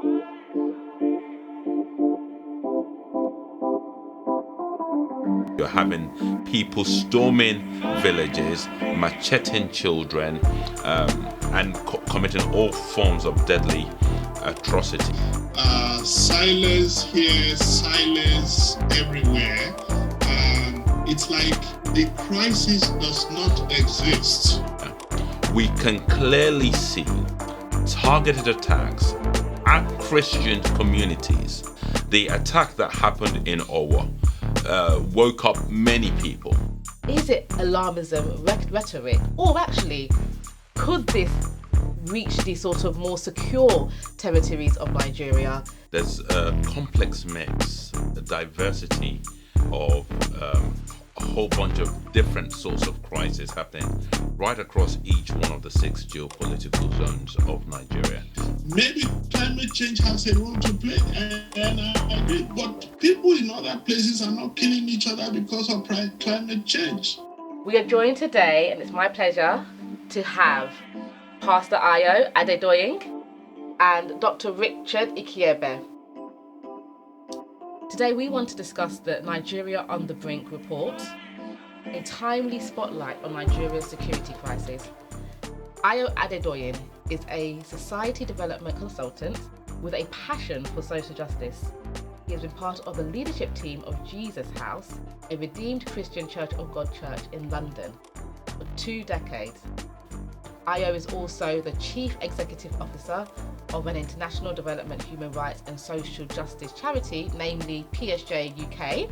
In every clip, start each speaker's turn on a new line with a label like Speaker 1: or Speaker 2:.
Speaker 1: You're having people storming villages, macheting children, and committing all forms of deadly atrocity.
Speaker 2: Silence here, silence everywhere. It's like the crisis does not exist.
Speaker 1: We can clearly see targeted attacks at Christian communities. The attack that happened in Owo woke up many people.
Speaker 3: Is it alarmism rhetoric, or actually could this reach the sort of more secure territories of Nigeria?
Speaker 1: There's a complex mix, a diversity of a whole bunch of different sorts of crises happening right across each one of the 6 geopolitical zones of Nigeria.
Speaker 2: Maybe climate change has a role to play, and I agree, but people in other places are not killing each other because of climate change.
Speaker 3: We are joined today, and it's my pleasure to have Pastor Ayo Adedoyin and Dr. Richard Ikiebe. Today we want to discuss the Nigeria on the Brink report, a timely spotlight on Nigeria's security crisis. Ayo Adedoyin is a society development consultant with a passion for social justice. He has been part of the leadership team of Jesus House, a redeemed Christian Church of God church in London, for 2 decades. Ayo is also the Chief Executive Officer of an international development, human rights and social justice charity, namely PSJ UK,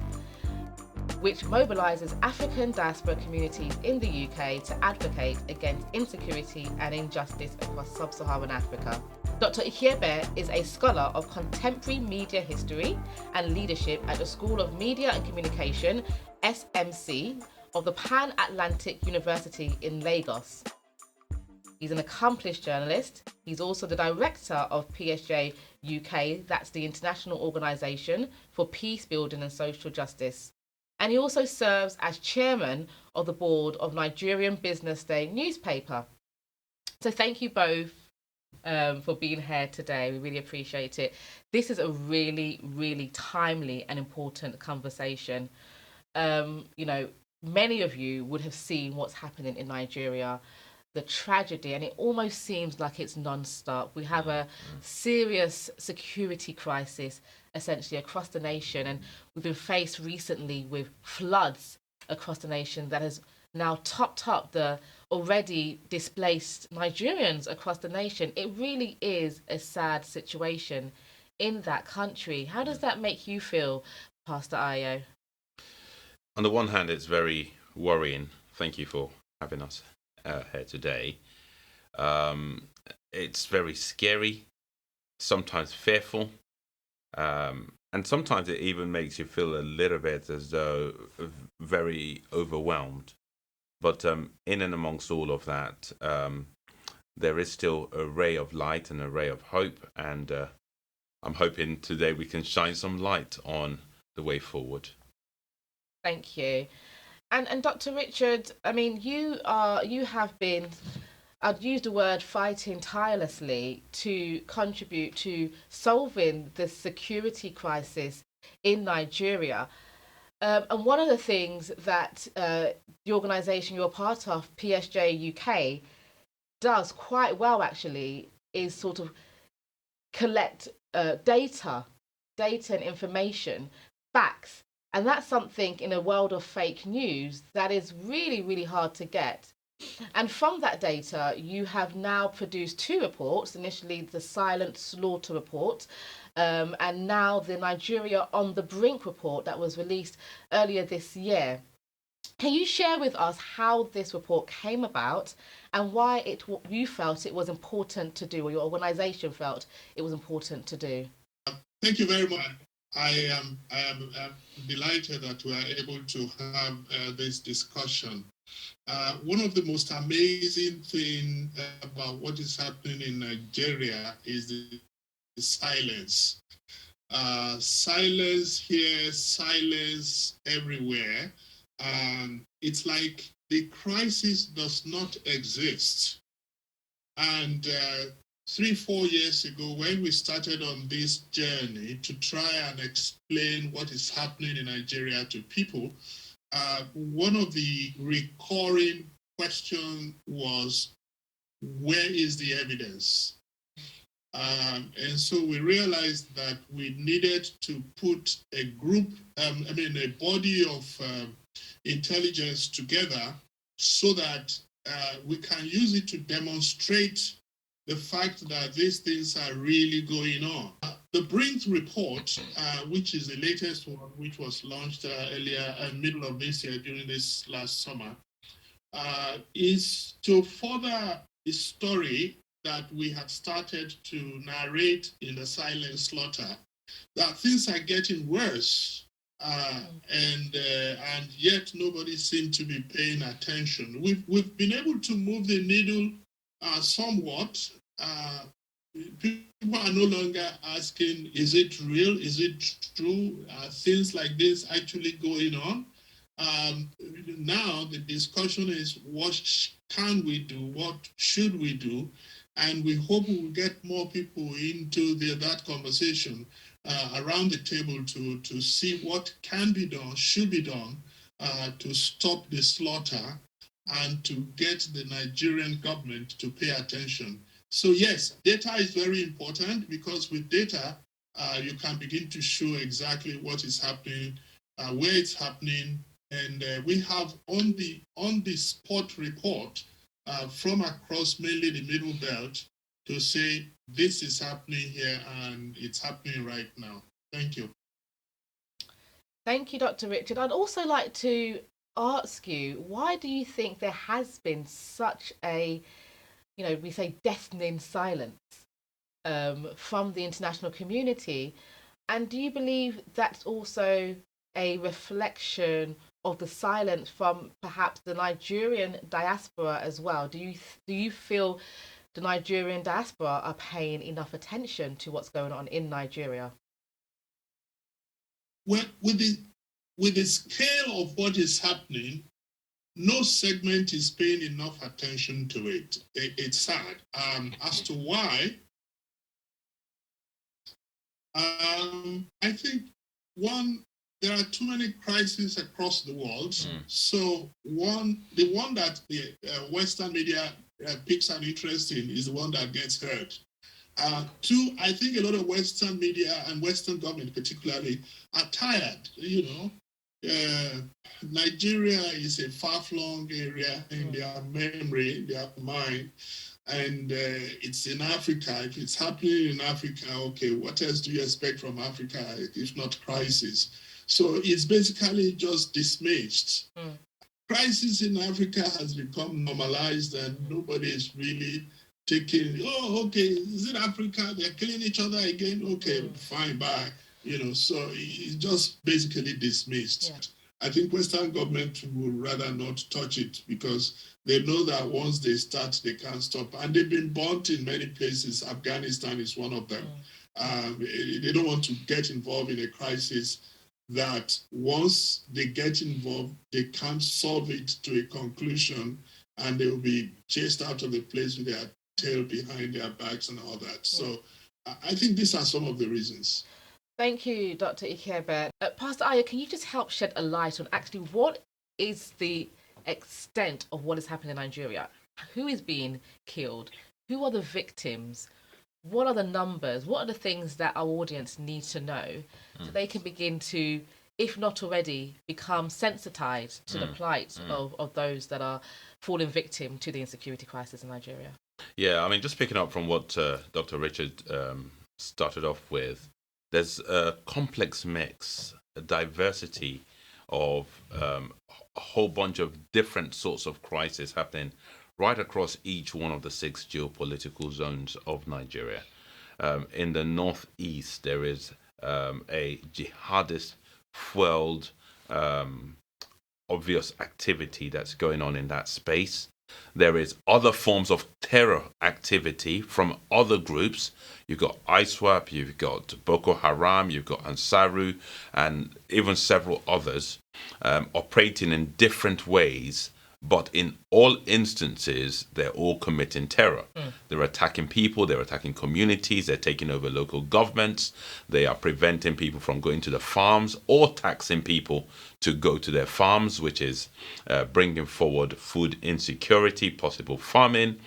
Speaker 3: which mobilises African diaspora communities in the UK to advocate against insecurity and injustice across sub-Saharan Africa. Dr. Ikiebe is a scholar of contemporary media history and leadership at the School of Media and Communication, SMC, of the Pan-Atlantic University in Lagos. He's an accomplished journalist. He's also the director of PSJ UK, that's the International Organisation for Peace Building and Social Justice. And he also serves as chairman of the board of Nigerian Business Day newspaper. So thank you both for being here today. We really appreciate it. This is a really, really timely and important conversation. Many of you would have seen what's happening in Nigeria, the tragedy, and it almost seems like it's non-stop. We have a serious security crisis essentially across the nation, and we've been faced recently with floods across the nation that has now topped up the already displaced Nigerians across the nation. It really is a sad situation in that country. How does that make you feel, Pastor Ayo?
Speaker 1: On the one hand, it's very worrying. Thank you for having us here today. It's very scary, sometimes fearful, and sometimes it even makes you feel a little bit as though very overwhelmed. But in and amongst all of that, there is still a ray of light and a ray of hope, and I'm hoping today we can shine some light on the way forward.
Speaker 3: Thank you. And Dr. Richard, I mean, you have been, I'd use the word fighting tirelessly to contribute to solving the security crisis in Nigeria. And one of the things that the organisation you're part of, PSJ UK, does quite well actually is sort of collect data and information, facts. And that's something in a world of fake news that is really, really hard to get. And from that data, you have now produced 2 reports, initially the Silent Slaughter report, and now the Nigeria on the Brink report that was released earlier this year. Can you share with us how this report came about and why you felt it was important to do, or your organisation felt it was important to do?
Speaker 2: Thank you very much. I am delighted that we are able to have this discussion. One of the most amazing things about what is happening in Nigeria is the silence. Silence here, silence everywhere. It's like the crisis does not exist. And 3-4 years ago, when we started on this journey to try and explain what is happening in Nigeria to people, one of the recurring questions was, where is the evidence? And so we realized that we needed to put a body of intelligence together so that we can use it to demonstrate the fact that these things are really going on. The Brink report, which is the latest one, which was launched earlier middle of this year during this last summer, is to further the story that we had started to narrate in the silent slaughter, that things are getting worse, and yet nobody seemed to be paying attention. We've been able to move the needle somewhat. People are no longer asking, is it real? Is it true? Are things like this actually going on? Now the discussion is, what can we do? What should we do? And we hope we will get more people into that conversation around the table to see what can be done, should be done to stop the slaughter and to get the Nigerian government to pay attention. So yes, data is very important, because with data, you can begin to show exactly what is happening, where it's happening, and we have on the spot report from across mainly the Middle Belt to say this is happening here and it's happening right now. Thank you.
Speaker 3: Thank you, Dr. Richard. I'd also like to ask you, why do you think there has been such a, we say deafening silence from the international community? And do you believe that's also a reflection of the silence from perhaps the Nigerian diaspora as well? Do you feel the Nigerian diaspora are paying enough attention to what's going on in Nigeria?
Speaker 2: Well, with the scale of what is happening, no segment is paying enough attention to it. It's sad. As to why, I think there are too many crises across the world. So the one that the Western media picks an interest in is the one that gets heard. Two, I think a lot of Western media and Western government particularly are tired. Nigeria is a far-flung area in their memory, their mind, and it's in Africa. If it's happening in Africa, okay, what else do you expect from Africa if not crisis? So it's basically just dismissed. Crisis in Africa has become normalized, and nobody is really taking, okay, is it Africa? They're killing each other again? Okay, fine, bye. So it's just basically dismissed. Yeah. I think Western government would rather not touch it, because they know that once they start, they can't stop. And they've been burnt in many places. Afghanistan is one of them. They don't want to get involved in a crisis that once they get involved, they can't solve it to a conclusion, and they will be chased out of the place with their tail behind their backs and all that. So I think these are some of the reasons.
Speaker 3: Thank you, Dr. Ikebe. Pastor Aya, can you just help shed a light on actually what is the extent of what is happening in Nigeria? Who is being killed? Who are the victims? What are the numbers? What are the things that our audience needs to know so they can begin to, if not already, become sensitized to the plight of those that are falling victim to the insecurity crisis in Nigeria?
Speaker 1: Yeah, I mean, just picking up from what Dr. Richard started off with, there's a complex mix, a diversity of a whole bunch of different sorts of crises happening right across each one of the 6 geopolitical zones of Nigeria. In the northeast, there is a jihadist-fueled obvious activity that's going on in that space. There is other forms of terror activity from other groups. You've got ISWAP, you've got Boko Haram, you've got Ansaru, and even several others operating in different ways but in all instances, they're all committing terror. They're attacking people, they're attacking communities, they're taking over local governments, they are preventing people from going to the farms or taxing people to go to their farms, which is bringing forward food insecurity, possible famine.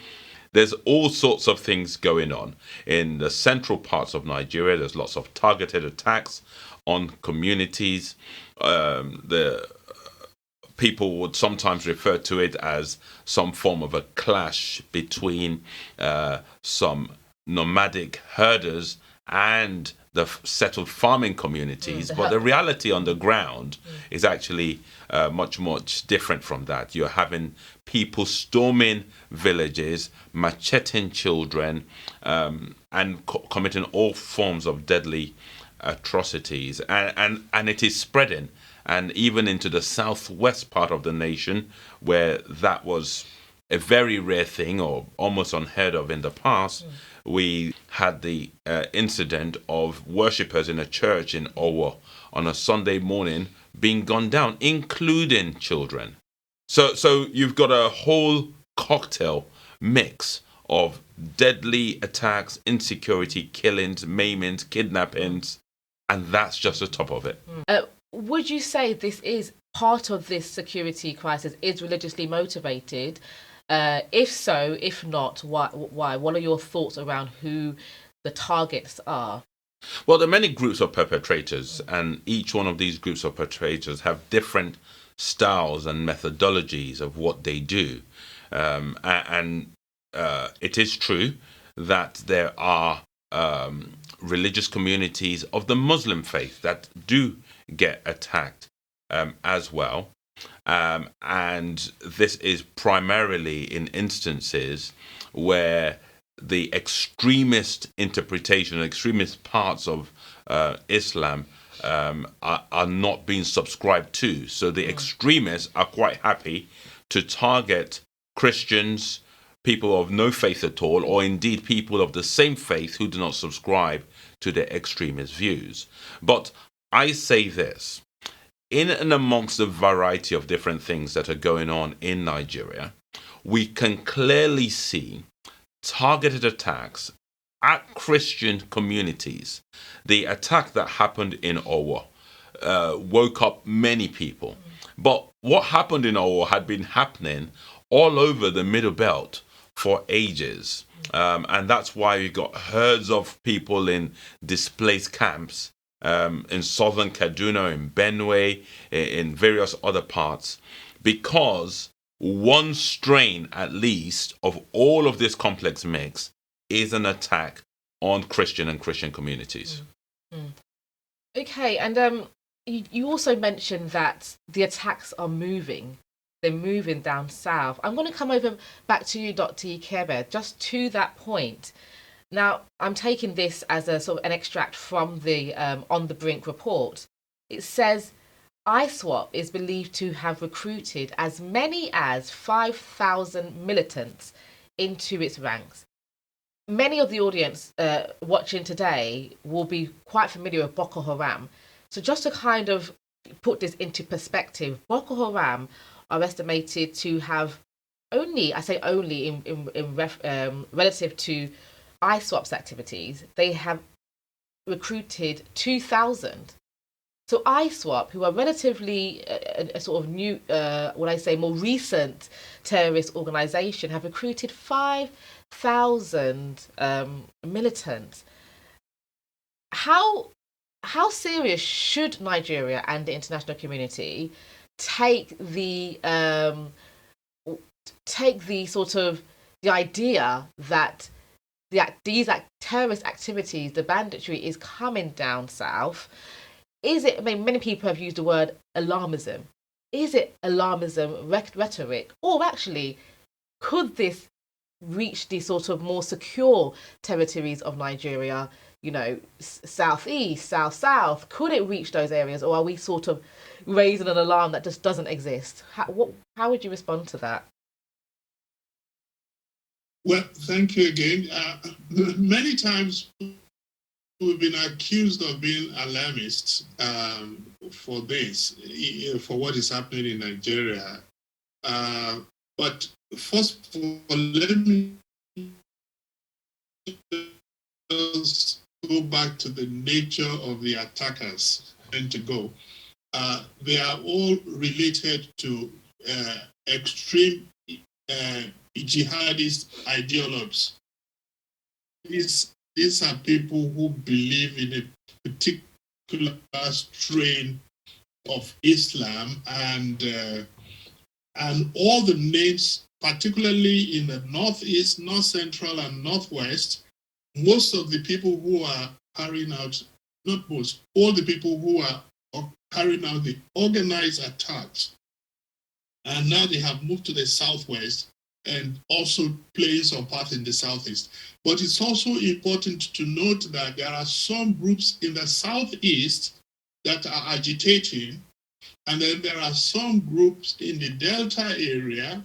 Speaker 1: There's all sorts of things going on. In the central parts of Nigeria, there's lots of targeted attacks on communities. The people would sometimes refer to it as some form of a clash between some nomadic herders and the settled farming communities. But the reality on the ground is actually much different from that. You're having people storming villages, macheting children, and committing all forms of deadly atrocities. And it is spreading. And even into the southwest part of the nation, where that was a very rare thing or almost unheard of in the past, we had the incident of worshippers in a church in Owo on a Sunday morning being gunned down, including children. So you've got a whole cocktail mix of deadly attacks, insecurity, killings, maimings, kidnappings, and that's just the top of it.
Speaker 3: Would you say this is part of this security crisis is religiously motivated? If so, if not, why? What are your thoughts around who the targets are?
Speaker 1: Well, there are many groups of perpetrators, and each one of these groups of perpetrators have different styles and methodologies of what they do. And it is true that there are religious communities of the Muslim faith that do get attacked as well. And this is primarily in instances where the extremist interpretation, extremist parts of Islam are not being subscribed to. So the extremists are quite happy to target Christians, people of no faith at all, or indeed people of the same faith who do not subscribe to their extremist views. But I say this, in and amongst the variety of different things that are going on in Nigeria, we can clearly see targeted attacks at Christian communities. The attack that happened in Owo woke up many people. But what happened in Owo had been happening all over the Middle Belt for ages. And that's why we got herds of people in displaced camps in southern Kaduna, in Benue, in various other parts, because one strain, at least, of all of this complex mix is an attack on Christian and Christian communities.
Speaker 3: Okay, and you also mentioned that the attacks are moving. They're moving down south. I'm going to come over back to you, Dr. Ikebe, just to that point. Now, I'm taking this as a sort of an extract from the On the Brink report. It says ISWAP is believed to have recruited as many as 5,000 militants into its ranks. Many of the audience watching today will be quite familiar with Boko Haram. So just to kind of put this into perspective, Boko Haram are estimated to have only, I say only in relative to ISWAP's activities, they have recruited 2,000. So ISWAP, who are relatively a sort of new, what I say, more recent terrorist organisation, have recruited 5,000 militants. How serious should Nigeria and the international community take the sort of the idea that these terrorist activities, the banditry, is coming down south? Is it, I mean, many people have used the word alarmism. Is it alarmism rhetoric? Or actually, could this reach the sort of more secure territories of Nigeria, you know, southeast, south-south? Could it reach those areas? Or are we sort of raising an alarm that just doesn't exist? How would you respond to that?
Speaker 2: Well, thank you again. Many times we've been accused of being alarmists for this, for what is happening in Nigeria. But first of all, let me just go back to the nature of the attackers and to go. They are all related to extreme jihadist ideologues. These are people who believe in a particular strain of Islam, and all the names, particularly in the Northeast, North Central, and Northwest, most of the people who are carrying out, not most, all the people who are carrying out the organized attacks, and now they have moved to the Southwest and also playing some part in the Southeast. But it's also important to note that there are some groups in the Southeast that are agitating, and then there are some groups in the Delta area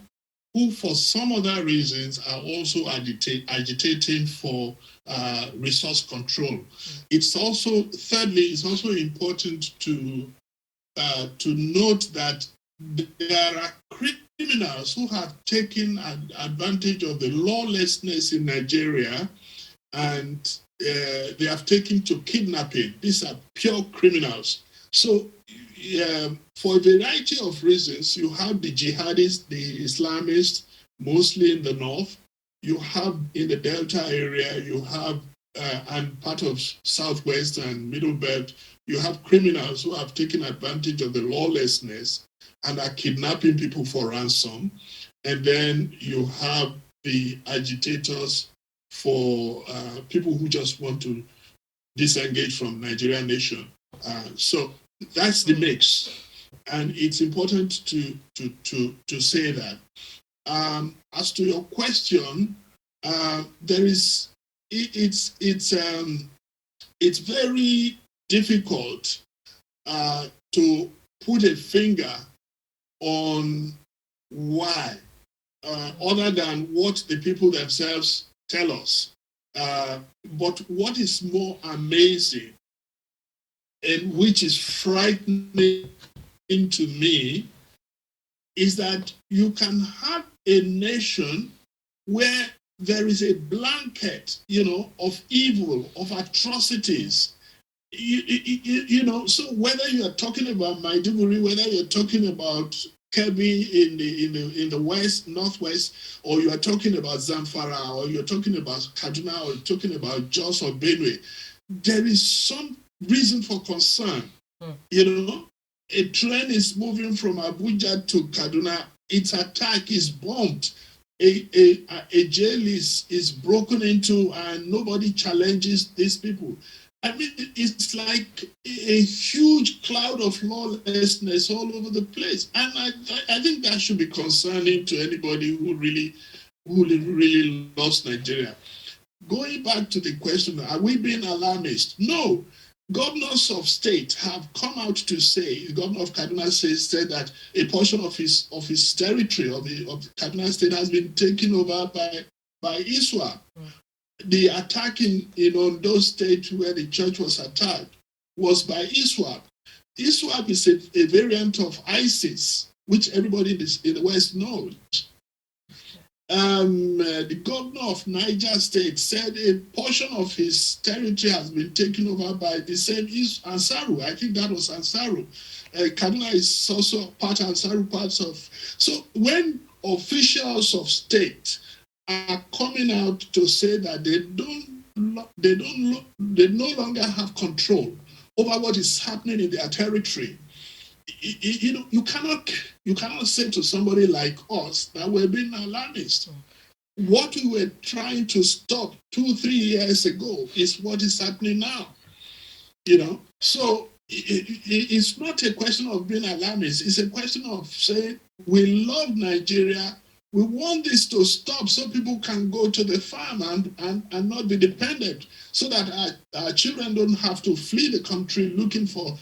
Speaker 2: who, for some other reasons, are also agitating for resource control. It's also, thirdly, it's also important to note that there are criminals who have taken advantage of the lawlessness in Nigeria, and they have taken to kidnapping. These are pure criminals. So for a variety of reasons, you have the jihadists, the Islamists, mostly in the north. You have in the Delta area, you have, and part of Southwest and Middle Belt, you have criminals who have taken advantage of the lawlessness and are kidnapping people for ransom. And then you have the agitators for people who just want to disengage from Nigerian nation. So that's the mix. And it's important to say that. As to your question, it's very difficult to put a finger on why, other than what the people themselves tell us. But what is more amazing, and which is frightening to me, is that you can have a nation where there is a blanket, of evil, of atrocities. So whether you are talking about Maiduguri, whether you're talking about Kebbi in the west, northwest, or you are talking about Zamfara, or you're talking about Kaduna, or you're talking about Jos or Benue, there is some reason for concern. A train is moving from Abuja to Kaduna, its attack is bombed. A jail is broken into, and nobody challenges these people. I mean, it's like a huge cloud of lawlessness all over the place. And I think that should be concerning to anybody who really loves Nigeria. Going back to the question, are we being alarmist? No. Governors of state have come out to say, the governor of Kaduna said that a portion of his territory, of Kaduna state, has been taken over by ISWAP. The attack in Ondo State, where the church was attacked, was by ISWAP. ISWAP is a variant of ISIS, which everybody in the West knows. The governor of Niger State said a portion of his territory has been taken over by the same Ansaru. I think that was Ansaru. Kaduna is also part Ansaru, parts of. So when officials of state are coming out to say that they no longer have control over what is happening in their territory, you cannot say to somebody like us that we're being alarmist. What we were trying to stop 2-3 years ago is what is happening now. So it's not a question of being alarmist. It's a question of saying we love Nigeria. We want this to stop so people can go to the farm and not be dependent, so that our children don't have to flee the country looking for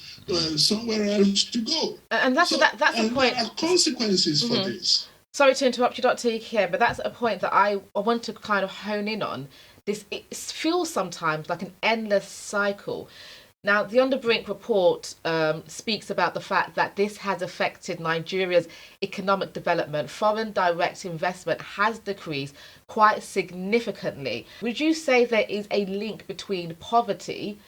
Speaker 2: somewhere else to go.
Speaker 3: And that's a point.
Speaker 2: There are consequences for this.
Speaker 3: Sorry to interrupt you, Dr. Ike, but that's a point that I want to kind of hone in on. It feels sometimes like an endless cycle. Now, the On the Brink report speaks about the fact that this has affected Nigeria's economic development. Foreign direct investment has decreased quite significantly. Would you say there is a link between poverty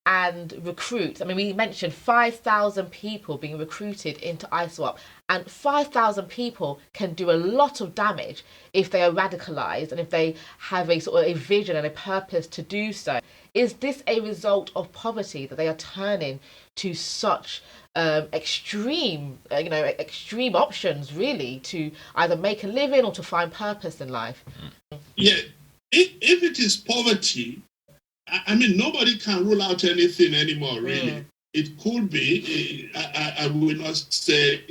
Speaker 3: and recruits? I mean, we mentioned 5,000 people being recruited into ISWAP, and 5,000 people can do a lot of damage if they are radicalized and if they have a sort of a vision and a purpose to do so. Is this a result of poverty that they are turning to such extreme options, really, to either make a living or to find purpose in life?
Speaker 2: Yeah, if it is poverty, I mean, nobody can rule out anything anymore, really. It could be, I will not say,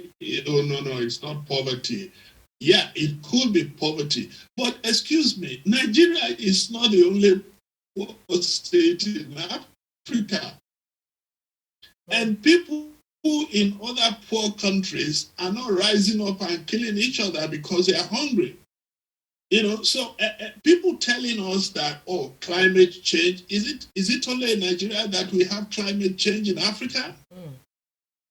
Speaker 2: oh, no, it's not poverty. Yeah, it could be poverty. But excuse me, Nigeria is not the only poor state in Africa. And people who in other poor countries are not rising up and killing each other because they are hungry. So people telling us that, climate change, is it only in Nigeria that we have climate change in Africa?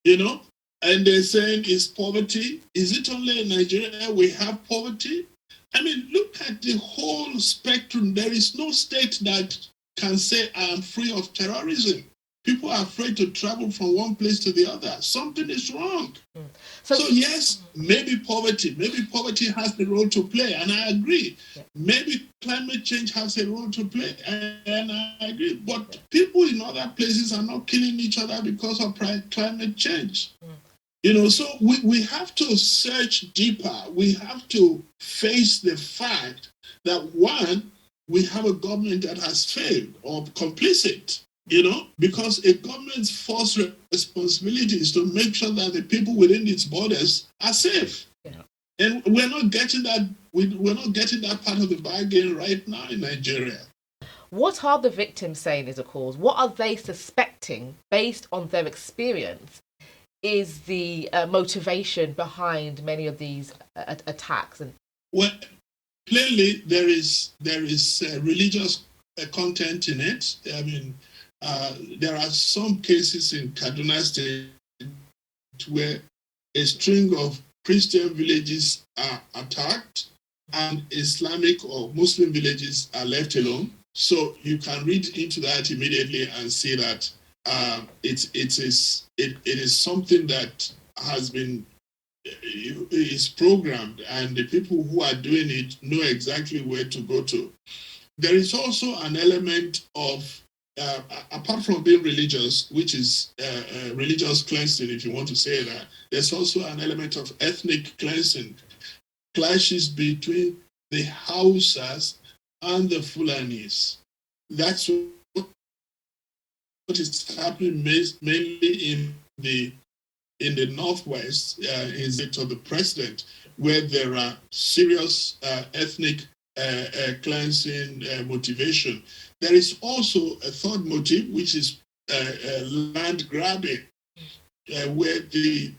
Speaker 2: And they're saying it's poverty. Is it only in Nigeria we have poverty? I mean, look at the whole spectrum. There is no state that can say I am free of terrorism. People are afraid to travel from one place to the other. Something is wrong. So yes, maybe poverty has the role to play, and I agree. Yeah. Maybe climate change has a role to play, and I agree. But people in other places are not killing each other because of climate change. So we have to search deeper. We have to face the fact that, one, we have a government that has failed or complicit. Because a government's first responsibility is to make sure that the people within its borders are safe. Yeah. And we're not getting that. We're not getting that part of the bargain right now in Nigeria.
Speaker 3: What are the victims saying is a cause? What are they suspecting, based on their experience, is the motivation behind many of these attacks?
Speaker 2: Well, clearly there is religious content in it. I mean, there are some cases in Kaduna State where a string of Christian villages are attacked and Islamic or Muslim villages are left alone. So you can read into that immediately and see that it is something that has been is programmed, and the people who are doing it know exactly where to go to. There is also an element of apart from being religious, which is religious cleansing, if you want to say that, there's also an element of ethnic cleansing, clashes between the Hausas and the Fulanis. That's what is happening mainly in the Northwest, in the of the president, where there are serious ethnic cleansing motivation. There is also a third motive, which is land grabbing, where the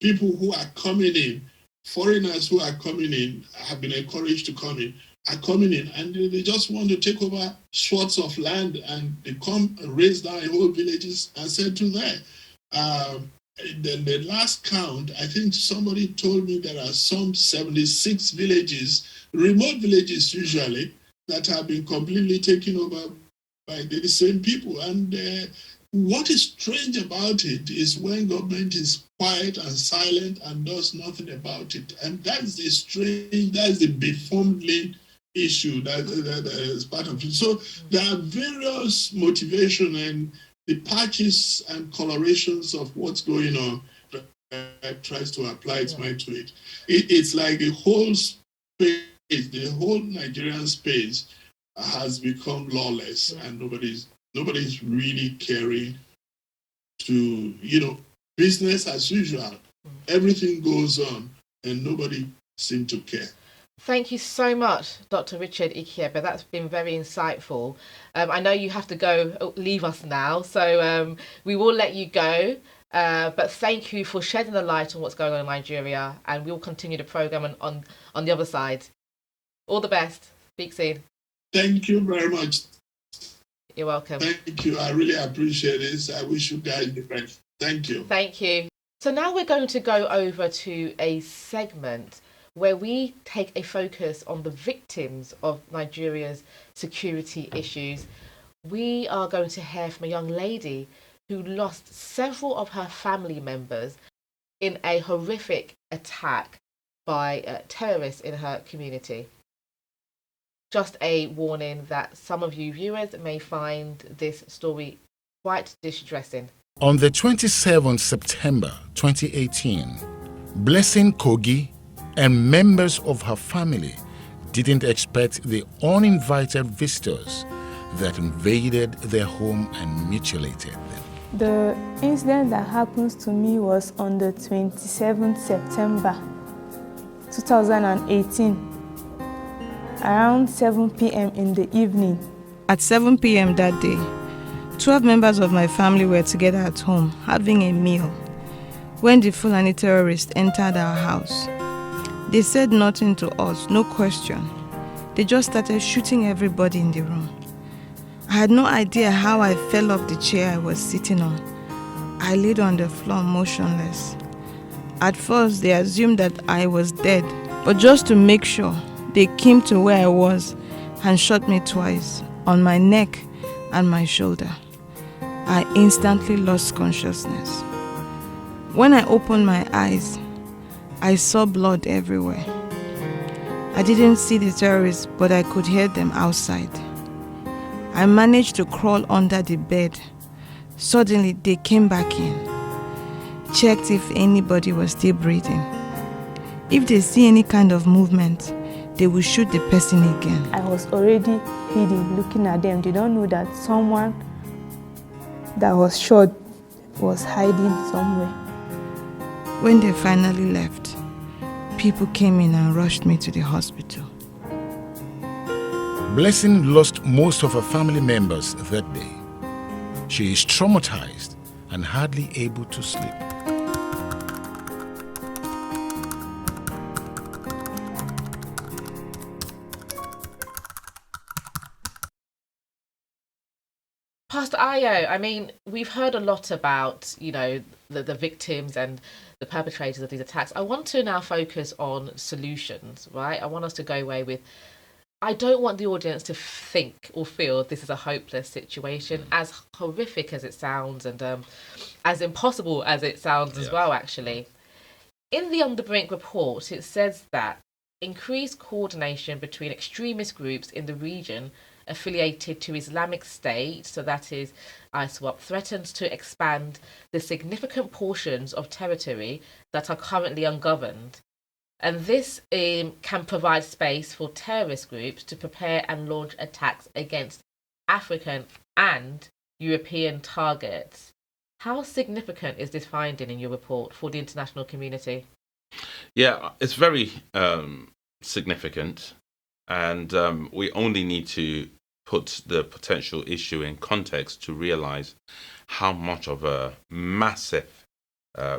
Speaker 2: people who are coming in, foreigners who are coming in, have been encouraged to come in, are coming in, and they just want to take over swaths of land, and they come and raise down whole villages and settle there. The last count, I think somebody told me there are some 76 villages, remote villages usually, that have been completely taken over by the same people. And what is strange about it is when government is quiet and silent and does nothing about it. And that's the befuddling issue that is part of it. So there are various motivation, and the patches and colorations of what's going on tries to apply its mind to it. It's like the whole space, the whole Nigerian space has become lawless, and nobody's really caring to, business as usual. Everything goes on and nobody seems to care.
Speaker 3: Thank you so much, Dr. Richard Ikiebe. That's been very insightful. I know you have to leave us now, so we will let you go. But thank you for shedding the light on what's going on in Nigeria, and we'll continue the program on the other side. All the best. Speak soon.
Speaker 2: Thank you very much.
Speaker 3: You're welcome.
Speaker 2: Thank you. I really appreciate this. I wish you guys the best. Thank you.
Speaker 3: Thank you. So now we're going to go over to a segment where we take a focus on the victims of Nigeria's security issues. We are going to hear from a young lady who lost several of her family members in a horrific attack by terrorists in her community. Just a warning that some of you viewers may find this story quite distressing.
Speaker 4: On the 27th September 2018, Blessing Kogi and members of her family didn't expect the uninvited visitors that invaded their home and mutilated them.
Speaker 5: The incident that happened to me was on the 27th September 2018, around 7 p.m. in the evening.
Speaker 6: At 7 p.m. that day, 12 members of my family were together at home having a meal when the Fulani terrorists entered our house. They said nothing to us, no question. They just started shooting everybody in the room. I had no idea how I fell off the chair I was sitting on. I laid on the floor motionless. At first, they assumed that I was dead, but just to make sure, they came to where I was and shot me twice, on my neck and my shoulder. I instantly lost consciousness. When I opened my eyes, I saw blood everywhere. I didn't see the terrorists, but I could hear them outside. I managed to crawl under the bed. Suddenly, they came back in, checked if anybody was still breathing. If they see any kind of movement, they will shoot the person again.
Speaker 5: I was already hidden, looking at them. They don't know that someone that was shot was hiding somewhere.
Speaker 6: When they finally left, people came in and rushed me to the hospital.
Speaker 4: Blessing lost most of her family members that day. She is traumatized and hardly able to sleep.
Speaker 3: Pastor Ayo, I mean, we've heard a lot about, the victims and the perpetrators of these attacks. I want to now focus on solutions, right? I want us to go away with, I don't want the audience to think or feel this is a hopeless situation, as horrific as it sounds and as impossible as it sounds as well, actually. In the On the Brink report, it says that increased coordination between extremist groups in the region affiliated to Islamic State, so that is ISWAP, threatens to expand the significant portions of territory that are currently ungoverned. And this can provide space for terrorist groups to prepare and launch attacks against African and European targets. How significant is this finding in your report for the international community?
Speaker 1: Yeah, it's very significant. And we only need to put the potential issue in context to realize how much of a massive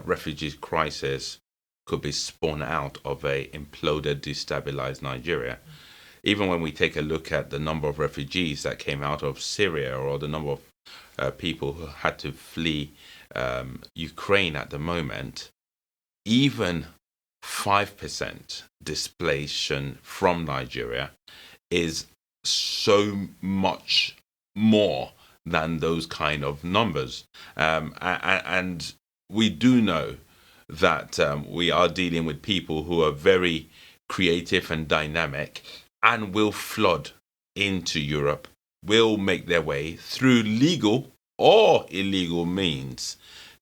Speaker 1: refugee crisis could be spun out of a imploded, destabilized Nigeria. Even when we take a look at the number of refugees that came out of Syria, or the number of people who had to flee Ukraine at the moment, even 5% displacement from Nigeria is so much more than those kind of numbers. And we do know that we are dealing with people who are very creative and dynamic and will flood into Europe, will make their way through legal or illegal means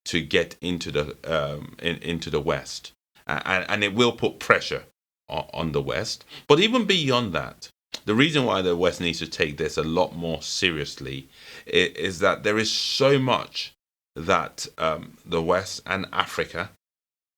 Speaker 1: to get into the West. And it will put pressure on the West. But even beyond that, the reason why the West needs to take this a lot more seriously is that there is so much that the West and Africa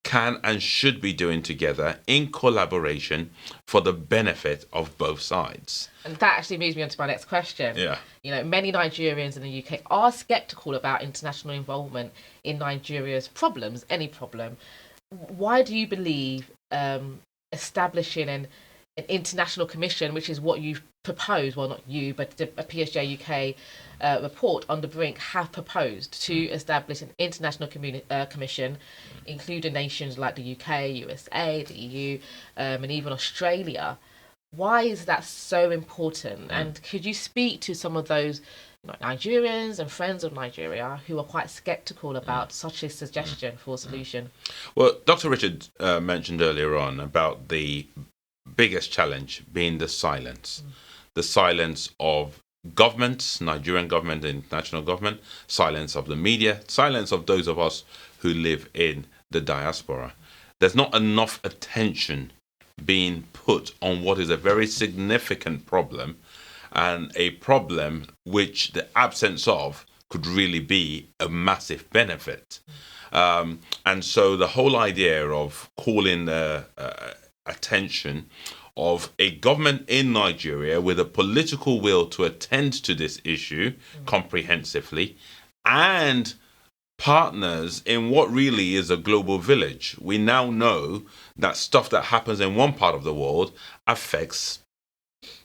Speaker 1: can and should be doing together in collaboration for the benefit of both sides.
Speaker 3: And that actually moves me on to my next question.
Speaker 1: Yeah.
Speaker 3: Many Nigerians in the UK are sceptical about international involvement in Nigeria's problems, any problem. Why do you believe establishing and an international commission, which is what you've proposed, well, not you, but a PSJ UK report on the brink have proposed to establish an international commission, including nations like the UK, USA, the EU, and even Australia. Why is that so important? And could you speak to some of those Nigerians and friends of Nigeria who are quite skeptical about such a suggestion for a solution?
Speaker 1: Well, Dr. Richard mentioned earlier on about the biggest challenge being the silence of governments, Nigerian government, the international government, silence of the media, silence of those of us who live in the diaspora. There's not enough attention being put on what is a very significant problem, and a problem which the absence of could really be a massive benefit. And so the whole idea of calling attention of a government in Nigeria with a political will to attend to this issue comprehensively, and partners in what really is a global village. We now know that stuff that happens in one part of the world affects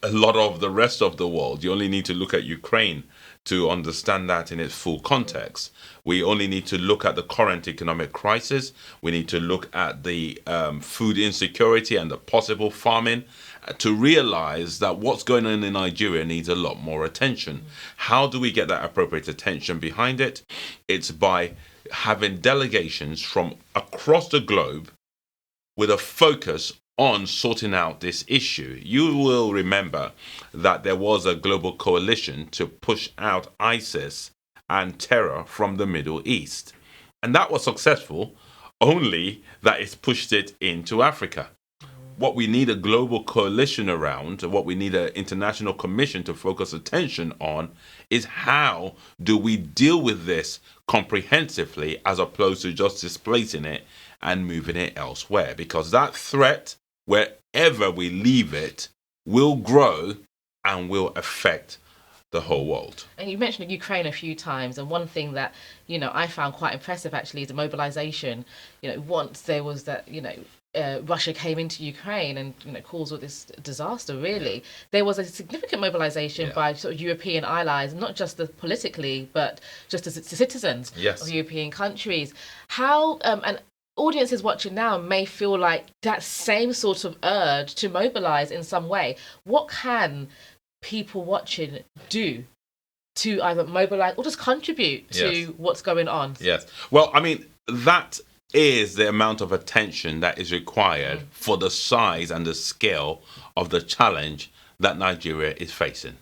Speaker 1: a lot of the rest of the world. You only need to look at Ukraine to understand that in its full context. We only need to look at the current economic crisis. We need to look at the food insecurity and the possible famine to realize that what's going on in Nigeria needs a lot more attention. How do we get that appropriate attention behind it? It's by having delegations from across the globe with a focus on sorting out this issue. You will remember that there was a global coalition to push out ISIS and terror from the Middle East. And that was successful, only that it's pushed it into Africa. What we need a global coalition around, what we need an international commission to focus attention on, is how do we deal with this comprehensively as opposed to just displacing it and moving it elsewhere. Because that threat, wherever we leave it, will grow and will affect the whole world.
Speaker 3: And you mentioned Ukraine a few times, and one thing that I found quite impressive actually is the mobilization. Once there was that Russia came into Ukraine and caused all this disaster, really, there was a significant mobilization by sort of European allies, not just politically, but just as citizens of European countries. How and audiences watching now may feel like that same sort of urge to mobilize in some way. What can people watching do to either mobilize or just contribute to what's going on?
Speaker 1: Yes. Well, I mean, that is the amount of attention that is required for the size and the scale of the challenge that Nigeria is facing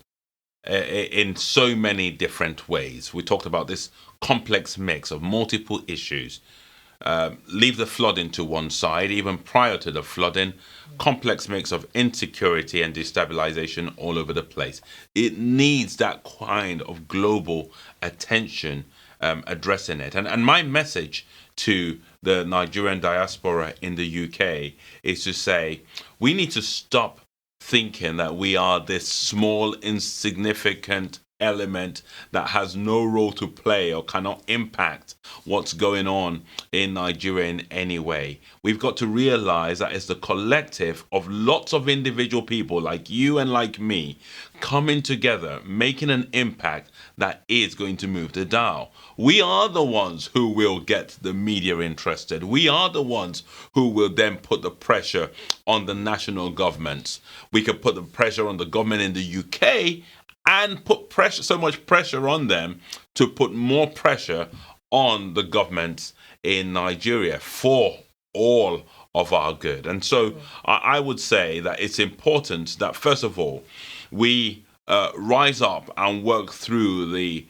Speaker 1: in so many different ways. We talked about this complex mix of multiple issues. Leave the flooding to one side, even prior to the flooding, complex mix of insecurity and destabilization all over the place. It needs that kind of global attention addressing it. And my message to the Nigerian diaspora in the UK is to say, we need to stop thinking that we are this small, insignificant element that has no role to play or cannot impact what's going on in Nigeria in any way. We've got to realize that it's the collective of lots of individual people like you and like me coming together, making an impact that is going to move the dial. We are the ones who will get the media interested. We are the ones who will then put the pressure on the national governments. We could put the pressure on the government in the UK and put so much pressure on them to put more pressure on the governments in Nigeria for all of our good. And so I would say that it's important that, first of all, we rise up and work through the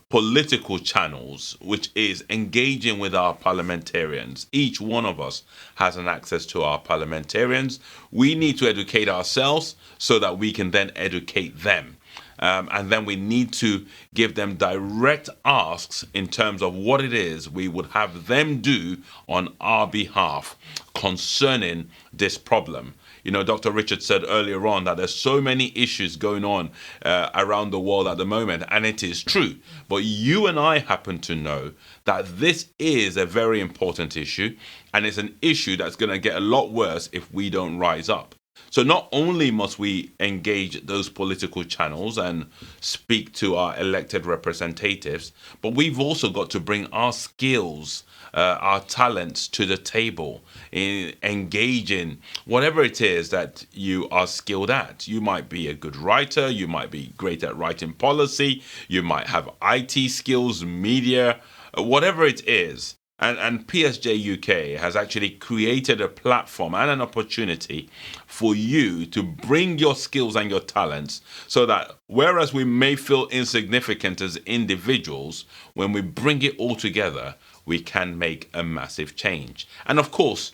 Speaker 1: political channels, which is engaging with our parliamentarians. Each one of us has an access to our parliamentarians. We need to educate ourselves so that we can then educate them. And then we need to give them direct asks in terms of what it is we would have them do on our behalf concerning this problem. Dr. Richard said earlier on that there's so many issues going on around the world at the moment, and it is true. But you and I happen to know that this is a very important issue, and it's an issue that's going to get a lot worse if we don't rise up. So not only must we engage those political channels and speak to our elected representatives, but we've also got to bring our skills, our talents to the table, in engaging whatever it is that you are skilled at. You might be a good writer, you might be great at writing policy, you might have IT skills, media, whatever it is. And PSJ UK has actually created a platform and an opportunity for you to bring your skills and your talents, so that whereas we may feel insignificant as individuals, when we bring it all together, we can make a massive change. And of course,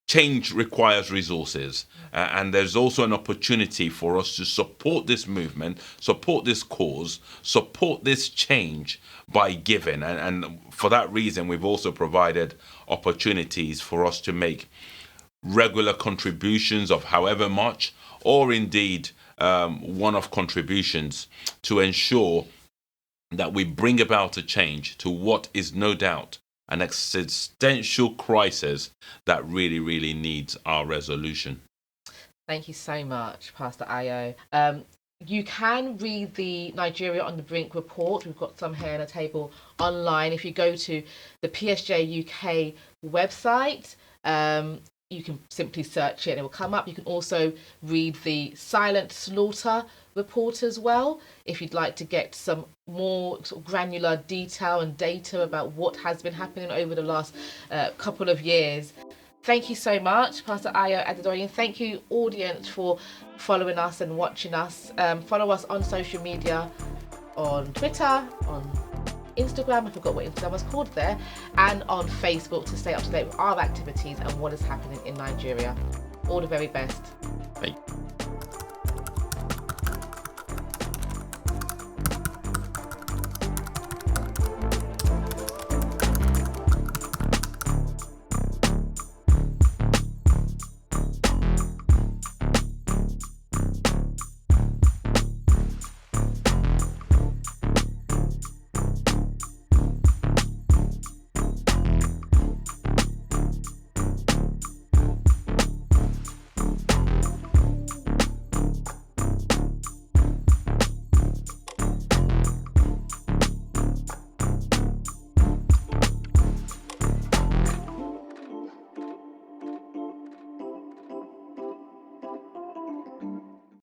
Speaker 1: change requires resources, and there's also an opportunity for us to support this movement, support this cause, support this change by giving. And for that reason, we've also provided opportunities for us to make regular contributions of however much, or indeed one-off contributions, to ensure that we bring about a change to what is no doubt an existential crisis that really, really needs our resolution.
Speaker 3: Thank you so much, Pastor Ayo. You can read the Nigeria on the Brink report. We've got some here on the table online. If you go to the PSJ UK website, you can simply search it and it will come up. You can also read the Silent Slaughter report as well, if you'd like to get some more sort of granular detail and data about what has been happening over the last couple of years. Thank you so much, Pastor Ayo Adedoyin. Thank you, audience, for following us and watching us. Follow us on social media, on Twitter, on Instagram, I forgot what Instagram was called there, and on Facebook, to stay up to date with our activities and what is happening in Nigeria. All the very best.
Speaker 1: Thank you.